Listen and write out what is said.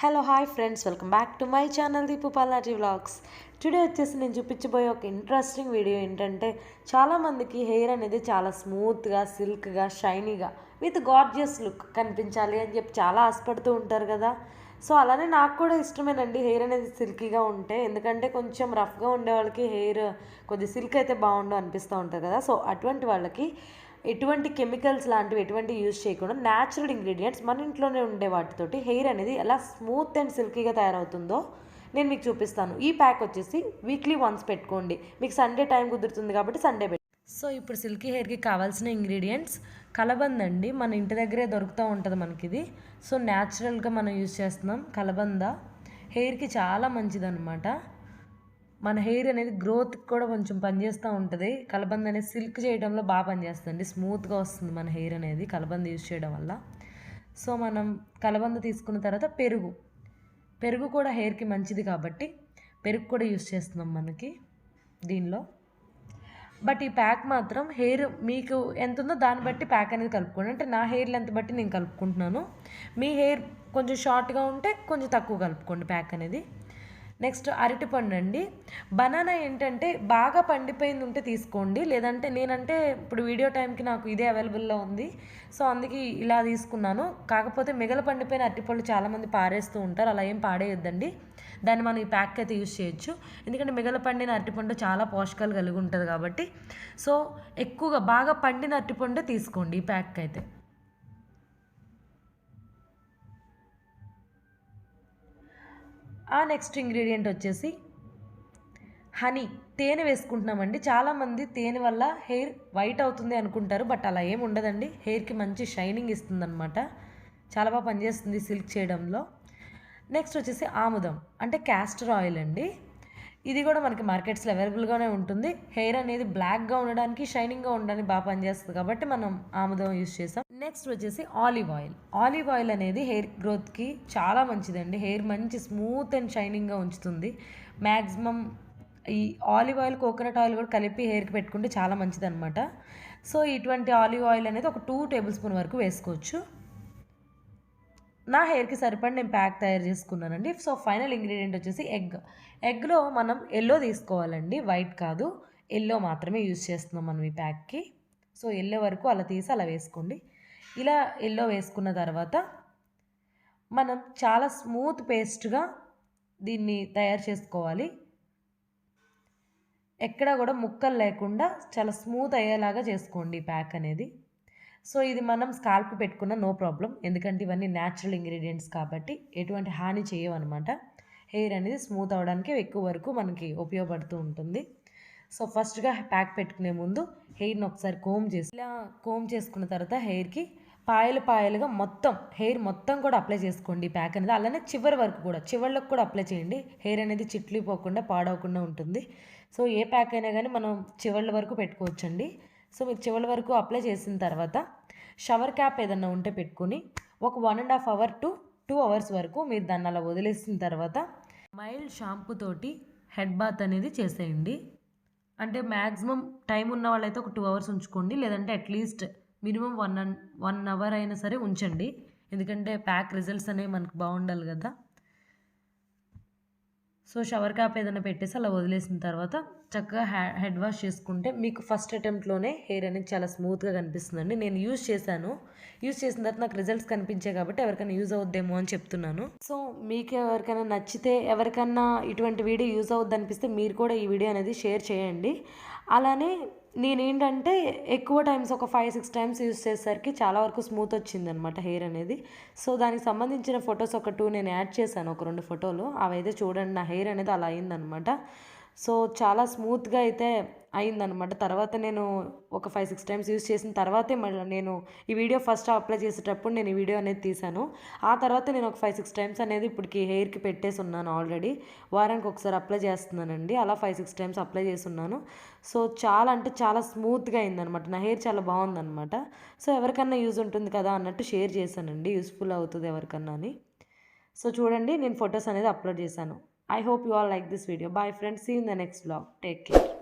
Hello hi friends, welcome back to my channel Deepu Pallati vlogs. Today వచ్చేసి నేను చూపించబోయే ఒక ఇంట్రెస్టింగ్ వీడియో ఏంటంటే, చాలామందికి హెయిర్ అనేది చాలా స్మూత్గా, సిల్క్గా, షైనీగా విత్ గార్జియస్ లుక్ కనిపించాలి అని చెప్పి చాలా ఆశపడుతూ ఉంటారు కదా. సో అలానే నాకు కూడా ఇష్టమేనండి హెయిర్ అనేది సిల్కీగా ఉంటే, ఎందుకంటే కొంచెం రఫ్గా ఉండే వాళ్ళకి హెయిర్ కొద్ది సిల్క్ అయితే బాగుండు అనిపిస్తూ ఉంటుంది కదా. సో అటువంటి వాళ్ళకి ఎటువంటి కెమికల్స్ లాంటివి ఎటువంటి యూజ్ చేయకుండా న్యాచురల్ ఇంగ్రీడియంట్స్ మన ఇంట్లోనే ఉండే వాటితోటి హెయిర్ అనేది ఎలా స్మూత్ అండ్ సిల్కీగా తయారవుతుందో నేను మీకు చూపిస్తాను. ఈ ప్యాక్ వచ్చేసి వీక్లీ వన్స్ పెట్టుకోండి. మీకు సండే టైం కుదురుతుంది కాబట్టి సండే పెట్టి. సో ఇప్పుడు సిల్కీ హెయిర్కి కావాల్సిన ఇంగ్రీడియంట్స్ కలబంద అండి. మన ఇంటి దగ్గరే దొరుకుతూ ఉంటుంది మనకి ఇది. సో న్యాచురల్గా మనం యూజ్ చేస్తున్నాం కలబంద. హెయిర్కి చాలా మంచిదన్నమాట. మన హెయిర్ అనేది గ్రోత్కి కూడా కొంచెం పనిచేస్తూ ఉంటుంది. కలబంద అనేది సిల్క్ చేయడంలో బాగా పనిచేస్తుంది, స్మూత్గా వస్తుంది మన హెయిర్ అనేది కలబంద యూజ్ చేయడం వల్ల. సో మనం కలబంద తీసుకున్న తర్వాత పెరుగు కూడా హెయిర్కి మంచిది కాబట్టి పెరుగు కూడా యూజ్ చేస్తున్నాం మనకి దీనిలో. బట్ ఈ ప్యాక్ మాత్రం హెయిర్ మీకు ఎంత ఉందో దాన్ని బట్టి ప్యాక్ అనేది కలుపుకోండి. అంటే నా హెయిర్ లెంత్ బట్టి నేను కలుపుకుంటున్నాను. మీ హెయిర్ కొంచెం షార్ట్గా ఉంటే కొంచెం తక్కువ కలుపుకోండి ప్యాక్ అనేది. నెక్స్ట్ అరటిపండు అండి. బనానా ఏంటంటే బాగా పండిపోయింది ఉంటే తీసుకోండి, లేదంటే నేనంటే ఇప్పుడు వీడియో టైంకి నాకు ఇదే అవైలబుల్లో ఉంది, సో అందుకే ఇలా తీసుకున్నాను. కాకపోతే మిగల పండిపోయిన అరటిపళ్ళు చాలామంది పారేస్తూ ఉంటారు, అలా ఏం పాడేయొద్దండి. దాన్ని మనం ఈ ప్యాక్ అయితే యూజ్ చేయొచ్చు, ఎందుకంటే మిగల పండిన అరటిపండు చాలా పోషకాలు కలిగి ఉంటుంది కాబట్టి. సో ఎక్కువగా బాగా పండిన అరటిపండు తీసుకోండి ఈ ప్యాక్ అయితే. ఆ నెక్స్ట్ ఇంగ్రీడియంట్ వచ్చేసి హనీ, తేనె వేసుకుంటున్నామండి. చాలామంది తేనె వల్ల హెయిర్ వైట్ అవుతుంది అనుకుంటారు, బట్ అలా ఏమి ఉండదండి. హెయిర్కి మంచి షైనింగ్ ఇస్తుంది అనమాట, చాలా బాగా పనిచేస్తుంది సిల్క్ చేయడంలో. నెక్స్ట్ వచ్చేసి ఆముదం అంటే క్యాస్టర్ ఆయిల్ అండి. ఇది కూడా మనకి మార్కెట్స్లో అవైలబుల్గానే ఉంటుంది. హెయిర్ అనేది బ్లాక్గా ఉండడానికి, షైనింగ్గా ఉండడానికి బాగా పనిచేస్తుంది కాబట్టి మనం ఆముదం యూజ్ చేసాం. నెక్స్ట్ వచ్చేసి ఆలివ్ ఆయిల్. ఆలివ్ ఆయిల్ అనేది హెయిర్ గ్రోత్కి చాలా మంచిదండి. హెయిర్ మంచి స్మూత్ అండ్ షైనింగ్గా ఉంచుతుంది. మ్యాక్సిమం ఈ ఆలివ్ ఆయిల్, కోకోనట్ ఆయిల్ కూడా కలిపి హెయిర్కి పెట్టుకుంటే చాలా మంచిదన్నమాట. సో ఇటువంటి ఆలివ్ ఆయిల్ అనేది ఒక 2 టేబుల్ స్పూన్ వరకు వేసుకోవచ్చు. నా హెయిర్కి సరిపడి నేను ప్యాక్ తయారు చేసుకున్నానండి. సో ఫైనల్ ఇంగ్రీడియంట్ వచ్చేసి ఎగ్లో మనం ఎల్లో తీసుకోవాలండి, వైట్ కాదు, ఎల్లో మాత్రమే యూజ్ చేస్తున్నాం మనం ఈ ప్యాక్కి. సో ఎల్లో వరకు అలా తీసి అలా వేసుకోండి. ఇలా ఎల్లో వేసుకున్న తర్వాత మనం చాలా స్మూత్ పేస్ట్గా దీన్ని తయారు చేసుకోవాలి. ఎక్కడ కూడా ముక్కలు లేకుండా చాలా స్మూత్ అయ్యేలాగా చేసుకోండి ఈ ప్యాక్ అనేది. సో ఇది మనం స్కాల్ప్ పెట్టుకున్న నో ప్రాబ్లం, ఎందుకంటే ఇవన్నీ న్యాచురల్ ఇంగ్రీడియంట్స్ కాబట్టి ఎటువంటి హాని చేయవన్నమాట. హెయిర్ అనేది స్మూత్ అవ్వడానికి ఎక్కువ వరకు మనకి ఉపయోగపడుతూ ఉంటుంది. సో ఫస్ట్గా ప్యాక్ పెట్టుకునే ముందు హెయిర్ని ఒకసారి ఇలా కోమ్ చేసుకున్న తర్వాత హెయిర్కి పాయలుగా మొత్తం హెయిర్ మొత్తం కూడా అప్లై చేసుకోండి ఈ ప్యాక్ అనేది. అలానే చివరి వరకు కూడా, చివర్లకు కూడా అప్లై చేయండి. హెయిర్ అనేది చిట్లిపోకుండా, పాడవకుండా ఉంటుంది. సో ఏ ప్యాక్ అయినా కానీ మనం చివర్ల వరకు పెట్టుకోవచ్చండి. సో మీరు చివరి వరకు అప్లై చేసిన తర్వాత షవర్ క్యాప్ ఏదన్నా ఉంటే పెట్టుకొని ఒక 1.5 అవర్ టు 2 అవర్స్ వరకు మీరు దాన్ని అలా వదిలేసిన తర్వాత మైల్డ్ షాంపూ తోటి హెడ్ బాత్ అనేది చేసేయండి. అంటే మ్యాక్సిమం టైం ఉన్న వాళ్ళైతే ఒక 2 అవర్స్ ఉంచుకోండి, లేదంటే అట్లీస్ట్ మినిమం 1 అవర్ అయినా సరే ఉంచండి, ఎందుకంటే ప్యాక్ రిజల్ట్స్ అనేవి మనకు బాగుండాలి కదా. సో షవర్ క్యాప్ ఏదైనా పెట్టేసి అలా వదిలేసిన తర్వాత చక్కగా హెడ్ వాష్ చేసుకుంటే మీకు ఫస్ట్ అటెంప్ట్లోనే హెయిర్ అనేది చాలా స్మూత్గా కనిపిస్తుందండి. నేను యూజ్ చేసిన తర్వాత నాకు రిజల్ట్స్ కనిపించాయి కాబట్టి ఎవరికైనా యూజ్ అవుద్దేమో అని చెప్తున్నాను. సో మీకు ఎవరికైనా నచ్చితే, ఎవరికైనా ఇటువంటి వీడియో యూజ్ అవుద్ది అనిపిస్తే మీరు కూడా ఈ వీడియో అనేది షేర్ చేయండి. అలానే నేనేంటంటే ఎక్కువ టైమ్స్ ఒక 5-6 టైమ్స్ యూజ్ చేసేసరికి చాలా వరకు స్మూత్ వచ్చిందనమాట హెయిర్ అనేది. సో దానికి సంబంధించిన ఫొటోస్ ఒక 2 నేను యాడ్ చేశాను, ఒక 2 ఫోటోలు, అవైతే చూడండి. నా హెయిర్ అనేది అలా అయిందనమాట. సో చాలా స్మూత్గా అయితే అయిందనమాట. తర్వాత నేను ఒక 5-6 టైమ్స్ యూజ్ చేసిన తర్వాతే మళ్ళీ నేను ఈ వీడియో ఫస్ట్ అప్లై చేసేటప్పుడు నేను ఈ వీడియో అనేది తీశాను. ఆ తర్వాత నేను ఒక 5-6 టైమ్స్ అనేది ఇప్పటికి హెయిర్కి పెట్టేసి ఉన్నాను ఆల్రెడీ. వారానికి ఒకసారి అప్లై చేస్తున్నానండి, అలా 5-6 టైమ్స్ అప్లై చేసి ఉన్నాను. సో చాలా అంటే చాలా స్మూత్గా అయిందనమాట, నా హెయిర్ చాలా బాగుందనమాట. సో ఎవరికన్నా యూజ్ ఉంటుంది కదా అన్నట్టు షేర్ చేశానండి, యూస్ఫుల్ అవుతుంది ఎవరికన్నా అని. సో చూడండి, నేను ఫొటోస్ అనేది అప్లోడ్ చేశాను. I hope you all like this video. Bye friends, see you in the next vlog. Take care.